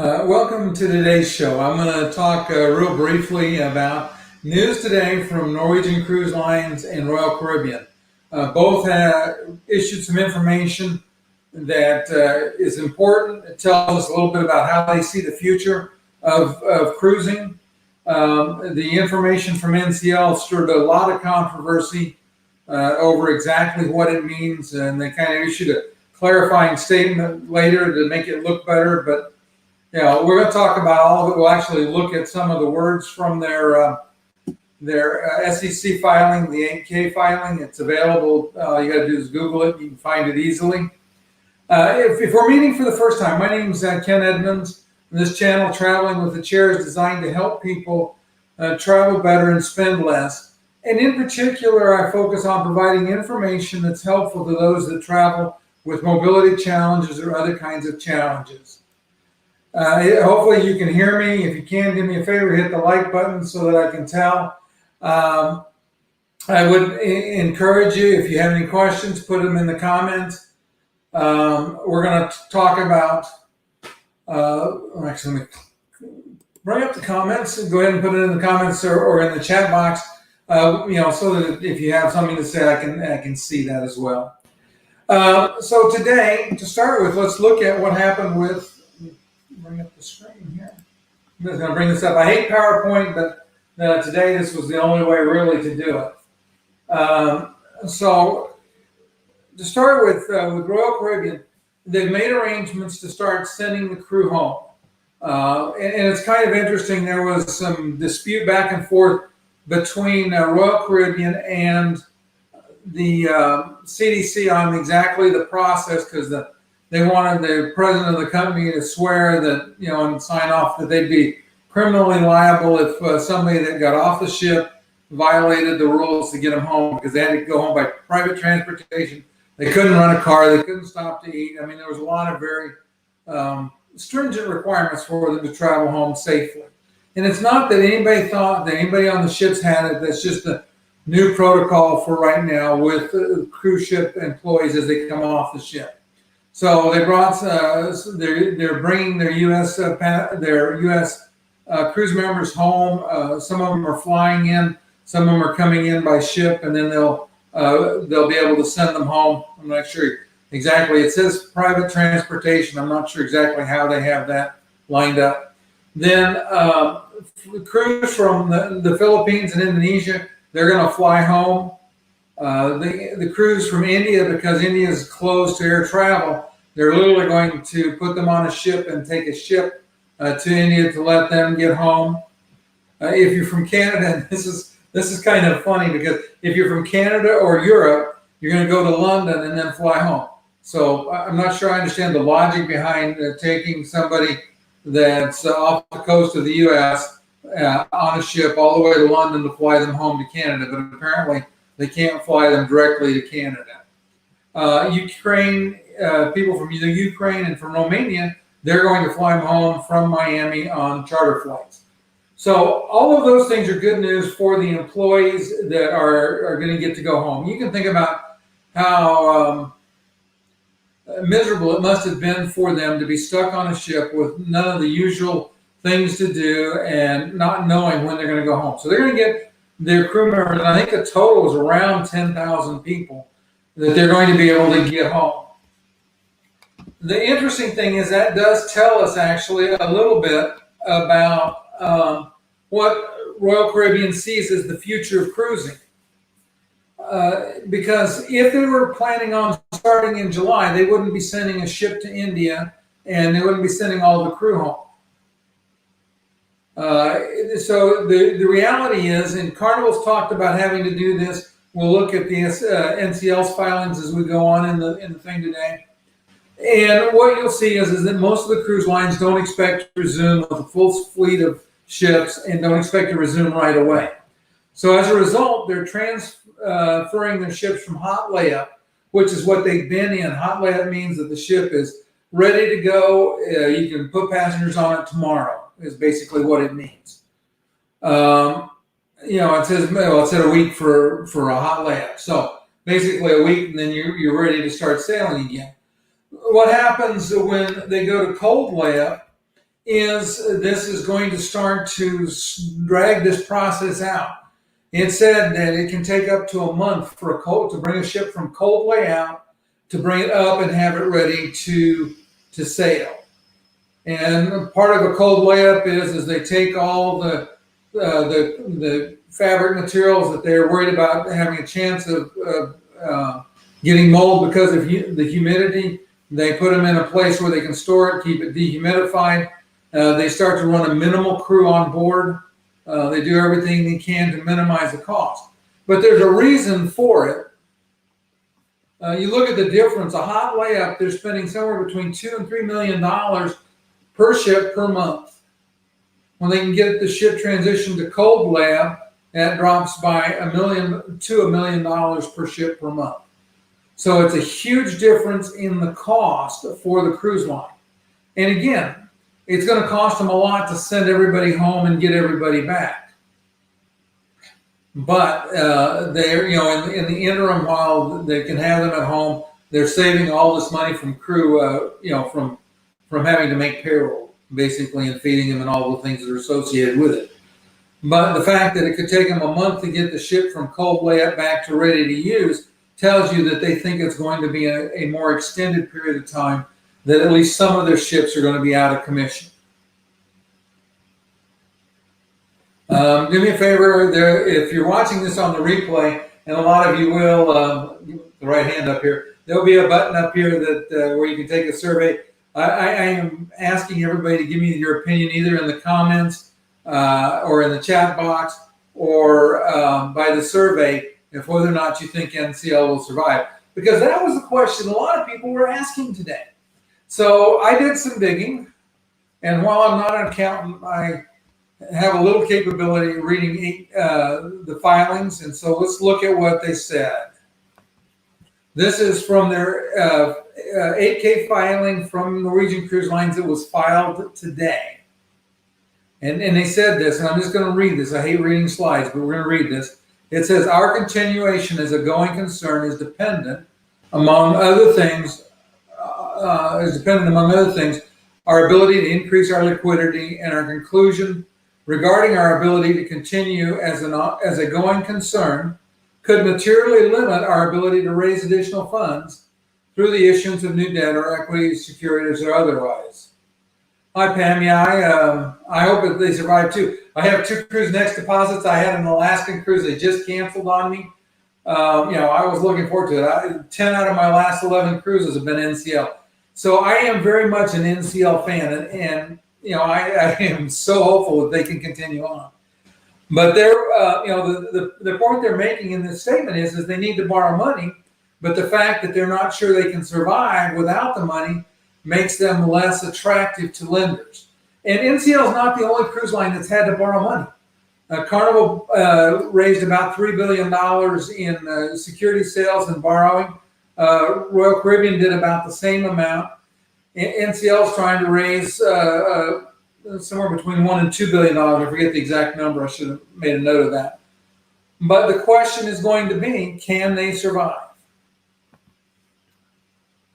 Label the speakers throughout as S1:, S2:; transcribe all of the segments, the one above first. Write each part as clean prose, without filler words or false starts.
S1: Welcome to today's show. I'm going to talk real briefly about news today from Norwegian Cruise Lines and Royal Caribbean. Both have issued some information that is important. It tells us a little bit about how they see the future of cruising. The information from NCL stirred a lot of controversy over exactly what it means, and they kind of issued a clarifying statement later to make it look better, but we're going to talk about all of it. We'll actually look at some of the words from their SEC filing, the 8K filing. It's available. All you got to do is Google it. You can find it easily. If we're meeting for the first time, my name is Ken Edmonds. And this channel, Traveling with the Chair, is designed to help people travel better and spend less. And in particular, I focus on providing information that's helpful to those that travel with mobility challenges or other kinds of challenges. Hopefully you can hear me. If you can, do me a favor, hit the like button so that I can tell. I would encourage you, if you have any questions, put them in the comments. We're going to talk about, actually, let me bring up the comments and go ahead and put it in the comments or in the chat box, so that if you have something to say, I can see that as well. So today, to start with, let's look at what happened with, bring up the screen here. I'm just going to bring this up. I hate PowerPoint, but today this was the only way really to do it. So to start with Royal Caribbean, they've made arrangements to start sending the crew home. And it's kind of interesting. There was some dispute back and forth between Royal Caribbean and the CDC on exactly the process, because they wanted the president of the company to swear that, and sign off that they'd be criminally liable if somebody that got off the ship violated the rules to get them home, because they had to go home by private transportation. They couldn't run a car. They couldn't stop to eat. I mean, there was a lot of very stringent requirements for them to travel home safely. And it's not that anybody thought that anybody on the ships had it. That's just a new protocol for right now with cruise ship employees as they come off the ship. So they brought, they're bringing their U.S. Cruise members home. Some of them are flying in. Some of them are coming in by ship, and then they'll be able to send them home. I'm not sure exactly. It says private transportation. I'm not sure exactly how they have that lined up. Then crews from the Philippines and Indonesia, they're going to fly home. The crews from India, because India is closed to air travel, they're literally going to put them on a ship and take a ship to India to let them get home. If you're from Canada, this is kind of funny, because if you're from Canada or Europe, you're going to go to London and then fly home. So I'm not sure I understand the logic behind taking somebody that's off the coast of the U.S. On a ship all the way to London to fly them home to Canada, but apparently they can't fly them directly to Canada. Ukraine, people from the Ukraine and from Romania, they're going to fly them home from Miami on charter flights. So all of those things are good news for the employees that are going to get to go home. You can think about how miserable it must have been for them to be stuck on a ship with none of the usual things to do and not knowing when they're going to go home. So they're going to get their crew members, and I think the total is around 10,000 people that they're going to be able to get home. The interesting thing is that does tell us actually a little bit about what Royal Caribbean sees as the future of cruising. Because if they were planning on starting in July, they wouldn't be sending a ship to India, and they wouldn't be sending all the crew home. So the reality is, and Carnival's talked about having to do this. We'll look at the NCL's filings as we go on in the thing today. And what you'll see is that most of the cruise lines don't expect to resume with a full fleet of ships and don't expect to resume right away. So as a result, they're transferring their ships from hot layup, which is what they've been in. Hot layup means that the ship is ready to go. You can put passengers on it tomorrow, is basically what it means. It said a week for a hot layup. So basically a week, and then you're ready to start sailing again. What happens when they go to cold layup is this is going to start to drag this process out. It said that it can take up to a month for to bring a ship from cold lay out to bring it up and have it ready to sail. And part of a cold layup is they take all the fabric materials that they're worried about having a chance of getting mold because of the humidity. They put them in a place where they can store it, keep it dehumidified. They start to run a minimal crew on board. They do everything they can to minimize the cost. But there's a reason for it. You look at the difference. A hot layup, they're spending somewhere between $2 and $3 million per ship per month. When they can get the ship transitioned to cold layup, that drops by $1 million to $1 million per ship per month. So it's a huge difference in the cost for the cruise line. And again, it's going to cost them a lot to send everybody home and get everybody back. But they're, in the interim, while they can have them at home, they're saving all this money from crew, from having to make payroll, basically, and feeding them and all the things that are associated with it. But the fact that it could take them a month to get the ship from cold layup back to ready to use tells you that they think it's going to be a more extended period of time, that at least some of their ships are going to be out of commission. Do me a favor, if you're watching this on the replay, and a lot of you will, the right hand up here, there'll be a button up here that where you can take a survey. I am asking everybody to give me your opinion either in the comments or in the chat box or by the survey, if whether or not you think NCL will survive. Because that was the question a lot of people were asking today. So I did some digging, and while I'm not an accountant, I have a little capability of reading the filings, and so let's look at what they said. This is from their 8K filing from Norwegian Cruise Lines that was filed today. And they said this, and I'm just going to read this. I hate reading slides, but we're going to read this. It says, our continuation as a going concern is dependent, among other things, our ability to increase our liquidity, and our conclusion regarding our ability to continue as a going concern could materially limit our ability to raise additional funds through the issuance of new debt or equity securities or otherwise. Hi, Pam. Yeah, I hope that they survive too. I have 2 cruise next deposits. I had an Alaskan cruise. They just canceled on me. I was looking forward to it. 10 out of my last 11 cruises have been NCL. So I am very much an NCL fan, and I am so hopeful that they can continue on. But they're, the point they're making in this statement is they need to borrow money, but the fact that they're not sure they can survive without the money makes them less attractive to lenders. And NCL is not the only cruise line that's had to borrow money. Carnival raised about $3 billion in security sales and borrowing. Royal Caribbean did about the same amount. NCL is trying to raise somewhere between $1 and $2 billion. I forget the exact number. I should have made a note of that. But the question is going to be, can they survive?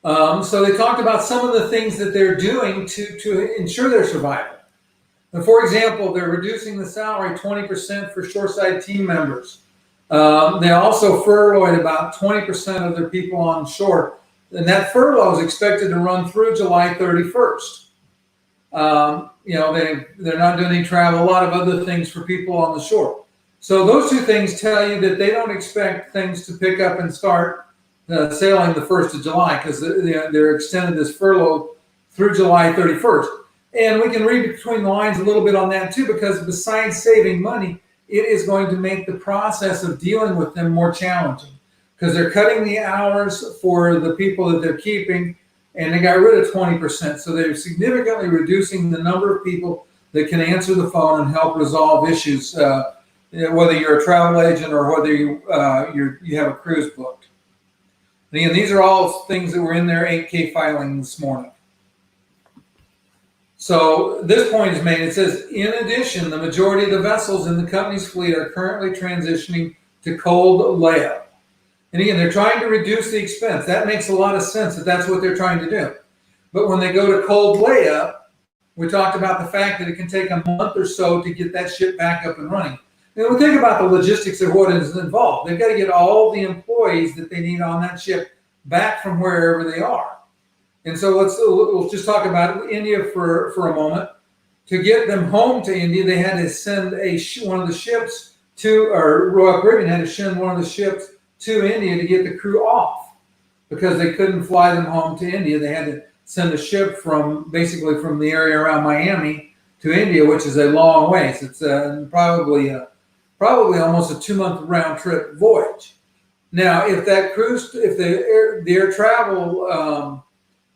S1: So they talked about some of the things that they're doing to ensure their survival. And for example, they're reducing the salary 20% for shoreside team members. They also furloughed about 20% of their people on shore. And that furlough is expected to run through July 31st. They're not doing any travel, a lot of other things for people on the shore. So those 2 things tell you that they don't expect things to pick up and start sailing the 1st of July because they're extended this furlough through July 31st. And we can read between the lines a little bit on that too, because besides saving money, it is going to make the process of dealing with them more challenging because they're cutting the hours for the people that they're keeping, and they got rid of 20%. So they're significantly reducing the number of people that can answer the phone and help resolve issues, whether you're a travel agent or whether you have a cruise booked. And again, these are all things that were in their 8K filing this morning. So this point is made. It says, in addition, the majority of the vessels in the company's fleet are currently transitioning to cold layup. And again, they're trying to reduce the expense. That makes a lot of sense that that's what they're trying to do. But when they go to cold layup, We talked about the fact that it can take a month or so to get that ship back up and running. And we think about the logistics of what is involved. They've got to get all the employees that they need on that ship back from wherever they are. And so we'll just talk about India for a moment. To get them home to India, they had to send one of the ships or Royal Caribbean had to send one of the ships to India to get the crew off because they couldn't fly them home to India. They had to send a ship from the area around Miami to India, which is a long ways. It's probably almost a 2-month round trip voyage. Now, if the air travel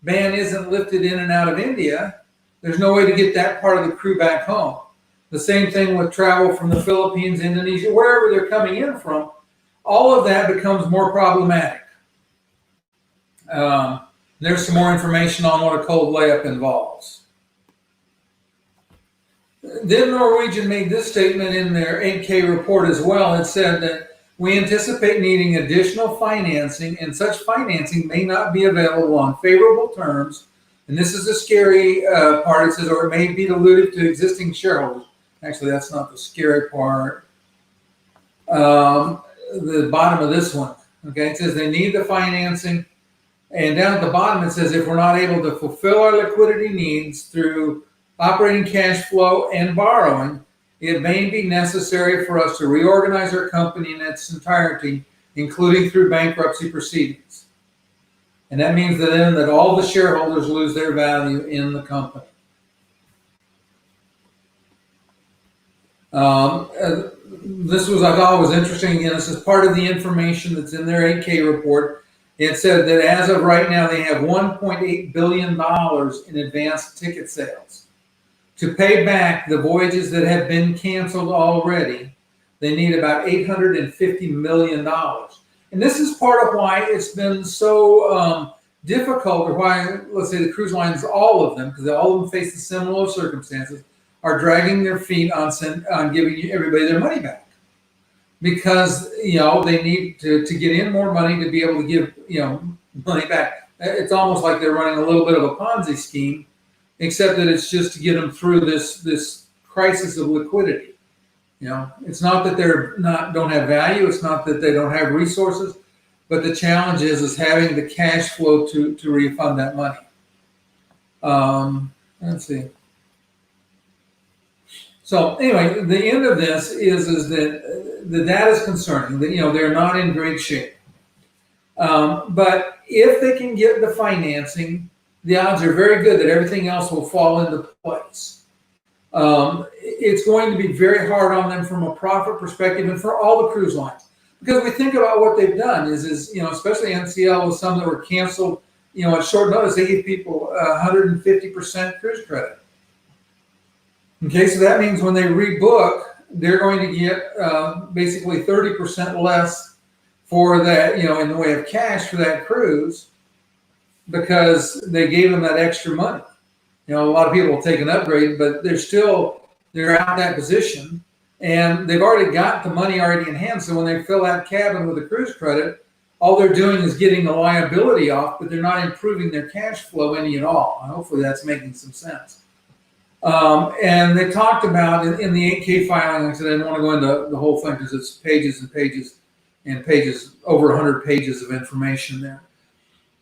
S1: ban isn't lifted in and out of India, there's no way to get that part of the crew back home. The same thing with travel from the Philippines, Indonesia, wherever they're coming in from. All of that becomes more problematic. There's some more information on what a cold layup involves. Then Norwegian made this statement in their 8K report as well. It said that we anticipate needing additional financing, and such financing may not be available on favorable terms. And this is the scary part. It says, or it may be dilutive to existing shareholders. Actually, that's not the scary part. The bottom of this one. Okay, it says they need the financing. And down at the bottom, it says if we're not able to fulfill our liquidity needs through operating cash flow and borrowing, it may be necessary for us to reorganize our company in its entirety, including through bankruptcy proceedings. And that means that all the shareholders lose their value in the company. This was, I thought, was interesting. Again, this is part of the information that's in their 8K report. It said that as of right now, they have $1.8 billion in advanced ticket sales. To pay back the voyages that have been canceled already, they need about $850 million. And this is part of why it's been so difficult, or why, let's say, the cruise lines, all of them, because all of them face the similar circumstances, are dragging their feet on giving everybody their money back. Because, they need to get in more money to be able to give, money back. It's almost like they're running a little bit of a Ponzi scheme, except that it's just to get them through this crisis of liquidity. It's not that don't have value. It's not that they don't have resources, but the challenge is having the cash flow to refund that money. Let's see. So anyway, the end of this is that the data is concerning. That they're not in great shape. But if they can get the financing, the odds are very good that everything else will fall into place. It's going to be very hard on them from a profit perspective, and for all the cruise lines, because we think about what they've done is especially NCL with some that were canceled, at short notice, they gave people 150% cruise credit. Okay, so that means when they rebook, they're going to get basically 30% less for that, in the way of cash for that cruise, because they gave them that extra money. A lot of people will take an upgrade, but they're out in that position, and they've already got the money already in hand. So when they fill that cabin with a cruise credit, all they're doing is getting the liability off, but they're not improving their cash flow any at all. And hopefully that's making some sense. And they talked about in the 8K filing, like I said, I didn't want to go into the whole thing because it's pages and pages and pages, over 100 pages of information there.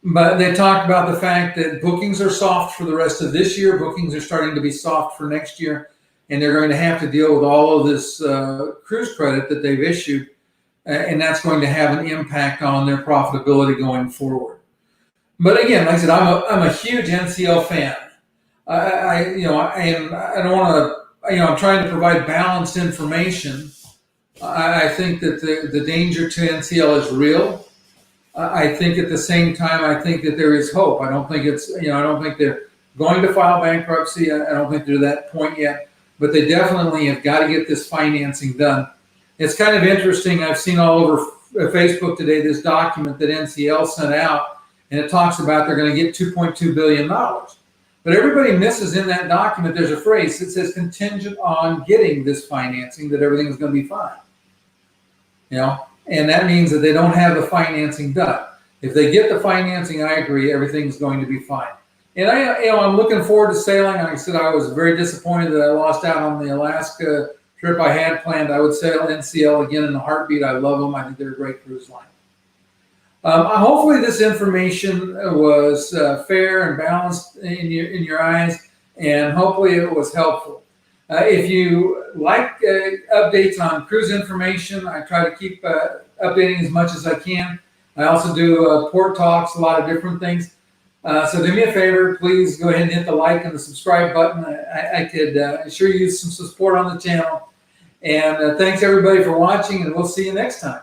S1: But they talked about the fact that bookings are soft for the rest of this year. Bookings are starting to be soft for next year. And they're going to have to deal with all of this cruise credit that they've issued. And that's going to have an impact on their profitability going forward. But again, like I said, I'm a huge NCL fan. I don't want to, I'm trying to provide balanced information. I think that the danger to NCL is real. I think at the same time, I think that there is hope. I don't think I don't think they're going to file bankruptcy. I don't think they're to that point yet, but they definitely have got to get this financing done. It's kind of interesting. I've seen all over Facebook today this document that NCL sent out, and it talks about they're going to get $2.2 billion. But everybody misses in that document, there's a phrase that says contingent on getting this financing, that everything is going to be fine. And that means that they don't have the financing done. If they get the financing, I agree, everything's going to be fine. And I'm looking forward to sailing. Like I said, I was very disappointed that I lost out on the Alaska trip I had planned. I would sail NCL again in a heartbeat. I love them. I think they're a great cruise line. Hopefully this information was fair and balanced in your eyes, and hopefully it was helpful. If you like updates on cruise information, I try to keep updating as much as I can. I also do port talks, a lot of different things. So do me a favor, please go ahead and hit the like and the subscribe button. I could sure use some support on the channel. And thanks everybody for watching, and we'll see you next time.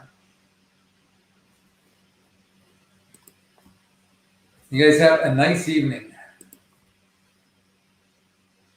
S1: You guys have a nice evening.